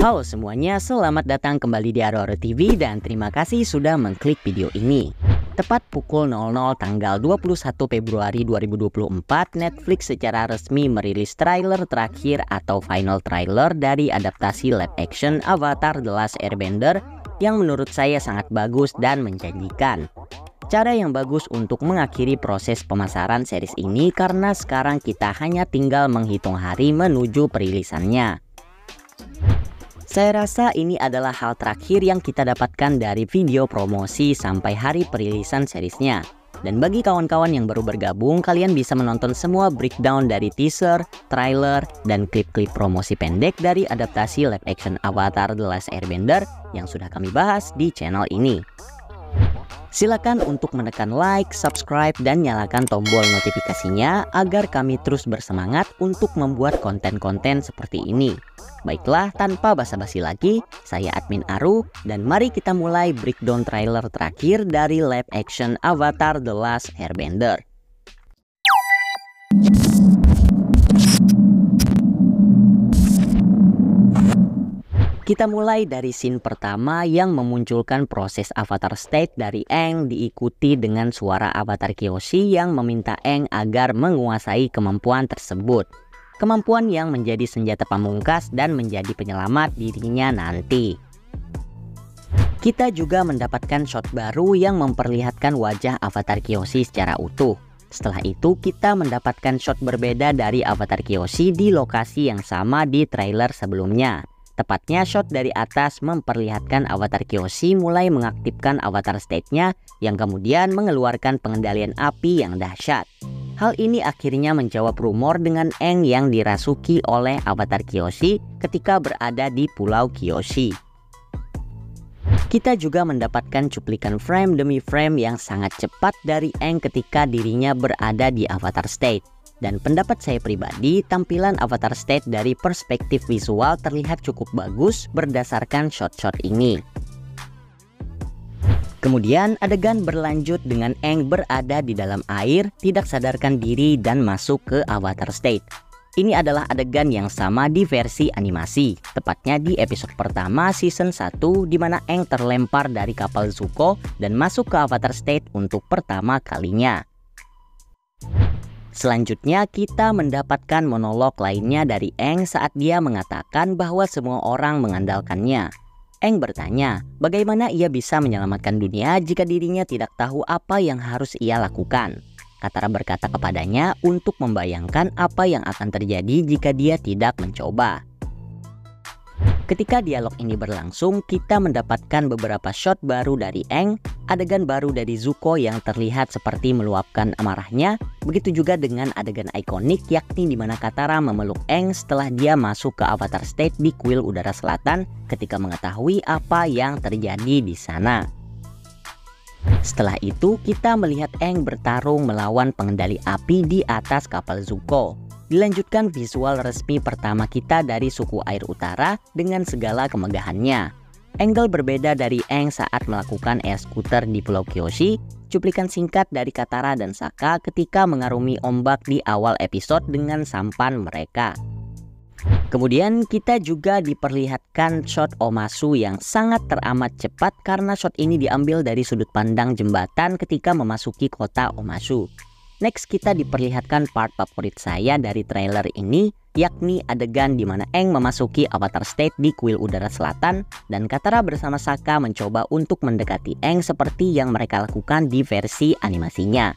Halo semuanya, selamat datang kembali di Aroro TV dan terima kasih sudah mengklik video ini. Tepat pukul 00 tanggal 21 Februari 2024, Netflix secara resmi merilis trailer terakhir atau final trailer dari adaptasi live action Avatar The Last Airbender yang menurut saya sangat bagus dan menjanjikan. Cara yang bagus untuk mengakhiri proses pemasaran series ini karena sekarang kita hanya tinggal menghitung hari menuju perilisannya. Saya rasa ini adalah hal terakhir yang kita dapatkan dari video promosi sampai hari perilisan seriesnya. Dan bagi kawan-kawan yang baru bergabung, kalian bisa menonton semua breakdown dari teaser, trailer, dan klip-klip promosi pendek dari adaptasi live action Avatar The Last Airbender yang sudah kami bahas di channel ini. Silakan untuk menekan like, subscribe, dan nyalakan tombol notifikasinya agar kami terus bersemangat untuk membuat konten-konten seperti ini. Baiklah, tanpa basa-basi lagi, saya Admin Aru dan mari kita mulai breakdown trailer terakhir dari live action Avatar The Last Airbender. Kita mulai dari scene pertama yang memunculkan proses Avatar State dari Aang diikuti dengan suara Avatar Kyoshi yang meminta Aang agar menguasai kemampuan tersebut. Kemampuan yang menjadi senjata pamungkas dan menjadi penyelamat dirinya nanti. Kita juga mendapatkan shot baru yang memperlihatkan wajah Avatar Kyoshi secara utuh. Setelah itu kita mendapatkan shot berbeda dari Avatar Kyoshi di lokasi yang sama di trailer sebelumnya. Tepatnya shot dari atas memperlihatkan Avatar Kyoshi mulai mengaktifkan Avatar State-nya yang kemudian mengeluarkan pengendalian api yang dahsyat. Hal ini akhirnya menjawab rumor dengan Aang yang dirasuki oleh Avatar Kyoshi ketika berada di Pulau Kyoshi. Kita juga mendapatkan cuplikan frame demi frame yang sangat cepat dari Aang ketika dirinya berada di Avatar State. Dan pendapat saya pribadi, tampilan Avatar State dari perspektif visual terlihat cukup bagus berdasarkan shot-shot ini. Kemudian adegan berlanjut dengan Aang berada di dalam air, tidak sadarkan diri dan masuk ke Avatar State. Ini adalah adegan yang sama di versi animasi, tepatnya di episode pertama season 1 di mana Aang terlempar dari kapal Zuko dan masuk ke Avatar State untuk pertama kalinya. Selanjutnya kita mendapatkan monolog lainnya dari Aang saat dia mengatakan bahwa semua orang mengandalkannya. Aang bertanya bagaimana ia bisa menyelamatkan dunia jika dirinya tidak tahu apa yang harus ia lakukan. Katara berkata kepadanya untuk membayangkan apa yang akan terjadi jika dia tidak mencoba. Ketika dialog ini berlangsung, kita mendapatkan beberapa shot baru dari Aang, adegan baru dari Zuko yang terlihat seperti meluapkan amarahnya, begitu juga dengan adegan ikonik yakni di mana Katara memeluk Aang setelah dia masuk ke Avatar State di kuil udara selatan ketika mengetahui apa yang terjadi di sana. Setelah itu, kita melihat Aang bertarung melawan pengendali api di atas kapal Zuko. Dilanjutkan visual resmi pertama kita dari suku air utara dengan segala kemegahannya. Angle berbeda dari Aang saat melakukan air scooter di Pulau Kyoshi, cuplikan singkat dari Katara dan Sokka ketika mengarungi ombak di awal episode dengan sampan mereka. Kemudian kita juga diperlihatkan shot Omasu yang sangat teramat cepat karena shot ini diambil dari sudut pandang jembatan ketika memasuki kota Omasu. Next kita diperlihatkan part favorit saya dari trailer ini, yakni adegan di mana Aang memasuki Avatar State di kuil udara selatan dan Katara bersama Sokka mencoba untuk mendekati Aang seperti yang mereka lakukan di versi animasinya.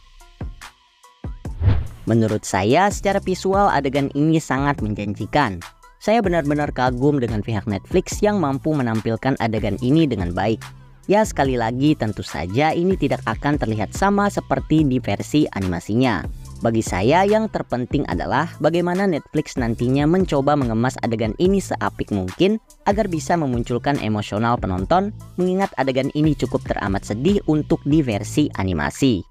Menurut saya secara visual adegan ini sangat menjanjikan. Saya benar-benar kagum dengan pihak Netflix yang mampu menampilkan adegan ini dengan baik. Ya sekali lagi tentu saja ini tidak akan terlihat sama seperti di versi animasinya. Bagi saya yang terpenting adalah bagaimana Netflix nantinya mencoba mengemas adegan ini seapik mungkin agar bisa memunculkan emosional penonton, mengingat adegan ini cukup teramat sedih untuk di versi animasi.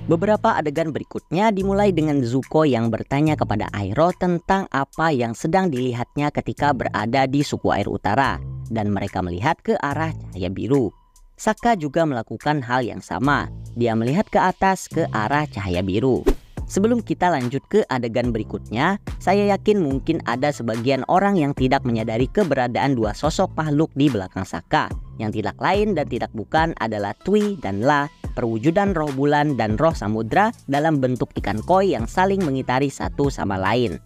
Beberapa adegan berikutnya dimulai dengan Zuko yang bertanya kepada Iroh tentang apa yang sedang dilihatnya ketika berada di suku air utara, dan mereka melihat ke arah cahaya biru. Sokka juga melakukan hal yang sama, dia melihat ke atas ke arah cahaya biru. Sebelum kita lanjut ke adegan berikutnya, saya yakin mungkin ada sebagian orang yang tidak menyadari keberadaan dua sosok makhluk di belakang Sokka, yang tidak lain dan tidak bukan adalah Twi dan La, perwujudan roh bulan dan roh samudra dalam bentuk ikan koi yang saling mengitari satu sama lain.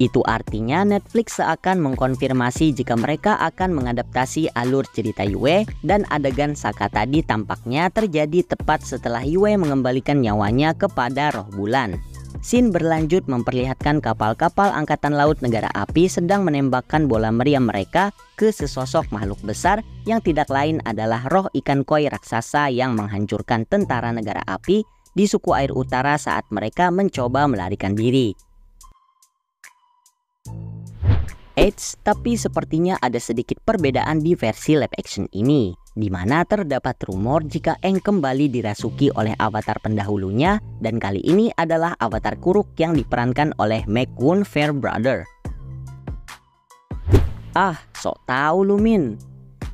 Itu artinya Netflix seakan mengkonfirmasi jika mereka akan mengadaptasi alur cerita Yue, dan adegan Sokka tadi tampaknya terjadi tepat setelah Yue mengembalikan nyawanya kepada roh bulan. Scene berlanjut memperlihatkan kapal-kapal angkatan laut negara api sedang menembakkan bola meriam mereka ke sesosok makhluk besar yang tidak lain adalah roh ikan koi raksasa yang menghancurkan tentara negara api di suku air utara saat mereka mencoba melarikan diri. Eits, tapi sepertinya ada sedikit perbedaan di versi live action ini, di mana terdapat rumor jika Aang kembali dirasuki oleh avatar pendahulunya, dan kali ini adalah avatar Kuruk yang diperankan oleh McQueen Fairbrother. Ah, sok tahu lu Min.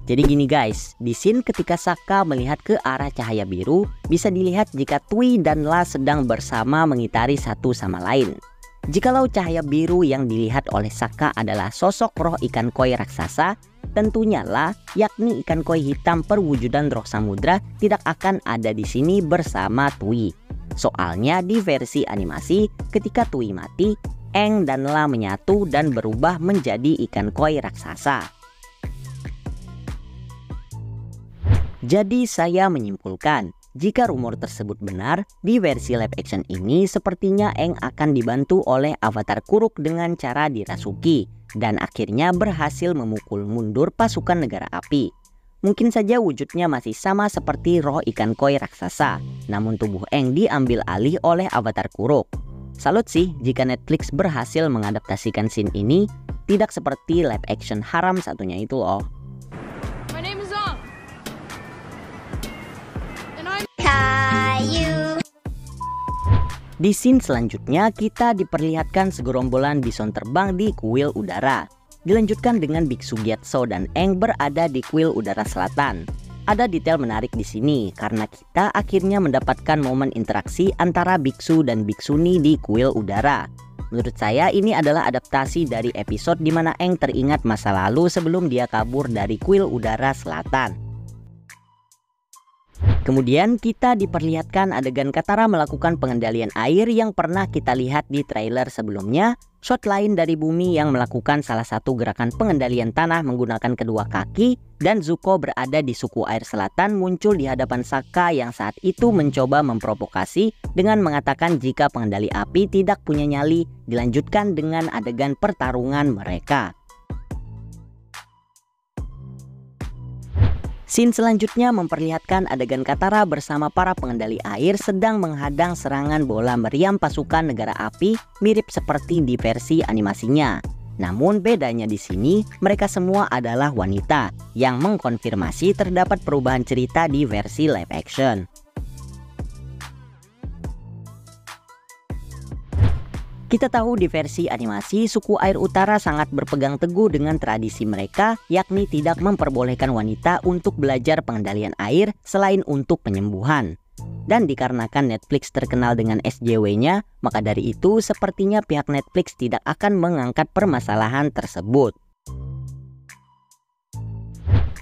Jadi gini guys, di scene ketika Sokka melihat ke arah cahaya biru, bisa dilihat jika Twi dan La sedang bersama mengitari satu sama lain. Jikalau cahaya biru yang dilihat oleh Sokka adalah sosok roh ikan koi raksasa, tentunya La, yakni ikan koi hitam perwujudan roh samudra, tidak akan ada di sini bersama Twi. Soalnya di versi animasi, ketika Twi mati, Aang dan La menyatu dan berubah menjadi ikan koi raksasa. Jadi saya menyimpulkan, jika rumor tersebut benar, di versi live action ini sepertinya Aang akan dibantu oleh avatar Kuruk dengan cara dirasuki, dan akhirnya berhasil memukul mundur pasukan negara api. Mungkin saja wujudnya masih sama seperti roh ikan koi raksasa, namun tubuh Aang diambil alih oleh avatar Kuruk. Salut sih jika Netflix berhasil mengadaptasikan scene ini, tidak seperti live action haram satunya itu loh. Di scene selanjutnya kita diperlihatkan segerombolan bison terbang di kuil udara. Dilanjutkan dengan Biksu Gyatso dan Aang berada di kuil udara selatan. Ada detail menarik di sini karena kita akhirnya mendapatkan momen interaksi antara biksu dan biksuni di kuil udara. Menurut saya ini adalah adaptasi dari episode di mana Aang teringat masa lalu sebelum dia kabur dari kuil udara selatan. Kemudian kita diperlihatkan adegan Katara melakukan pengendalian air yang pernah kita lihat di trailer sebelumnya. Shot lain dari bumi yang melakukan salah satu gerakan pengendalian tanah menggunakan kedua kaki, dan Zuko berada di suku air selatan muncul di hadapan Sokka yang saat itu mencoba memprovokasi dengan mengatakan jika pengendali api tidak punya nyali. Dilanjutkan dengan adegan pertarungan mereka. Scene selanjutnya memperlihatkan adegan Katara bersama para pengendali air sedang menghadang serangan bola meriam pasukan negara api, mirip seperti di versi animasinya. Namun bedanya di sini, mereka semua adalah wanita, yang mengkonfirmasi terdapat perubahan cerita di versi live action. Kita tahu di versi animasi, suku air utara sangat berpegang teguh dengan tradisi mereka, yakni tidak memperbolehkan wanita untuk belajar pengendalian air selain untuk penyembuhan. Dan dikarenakan Netflix terkenal dengan SJW-nya, maka dari itu sepertinya pihak Netflix tidak akan mengangkat permasalahan tersebut.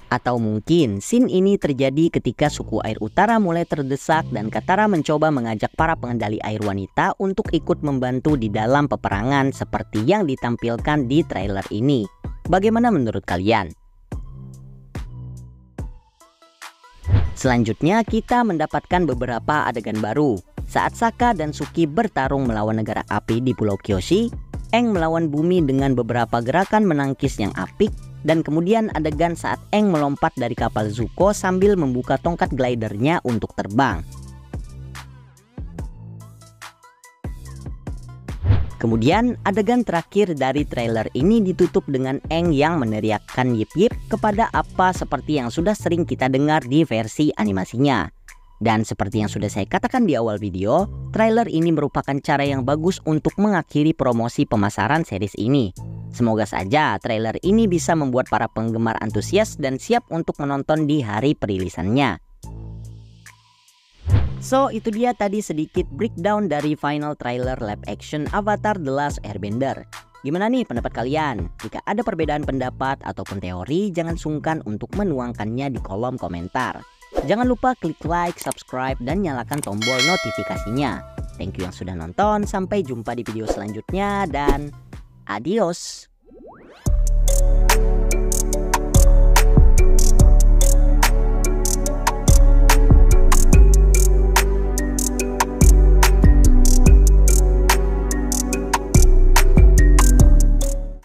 Atau mungkin scene ini terjadi ketika suku air utara mulai terdesak dan Katara mencoba mengajak para pengendali air wanita untuk ikut membantu di dalam peperangan seperti yang ditampilkan di trailer ini. Bagaimana menurut kalian? Selanjutnya kita mendapatkan beberapa adegan baru. Saat Sokka dan Suki bertarung melawan negara api di Pulau Kyoshi, Aang melawan bumi dengan beberapa gerakan menangkis yang apik. Dan kemudian adegan saat Aang melompat dari kapal Zuko sambil membuka tongkat glidernya untuk terbang. Kemudian adegan terakhir dari trailer ini ditutup dengan Aang yang meneriakkan yip yip kepada apa seperti yang sudah sering kita dengar di versi animasinya. Dan seperti yang sudah saya katakan di awal video, trailer ini merupakan cara yang bagus untuk mengakhiri promosi pemasaran series ini. Semoga saja trailer ini bisa membuat para penggemar antusias dan siap untuk menonton di hari perilisannya. So itu dia tadi sedikit breakdown dari final trailer live action Avatar The Last Airbender. Gimana nih pendapat kalian? Jika ada perbedaan pendapat ataupun teori, jangan sungkan untuk menuangkannya di kolom komentar. Jangan lupa klik like, subscribe, dan nyalakan tombol notifikasinya. Thank you yang sudah nonton, sampai jumpa di video selanjutnya dan adios.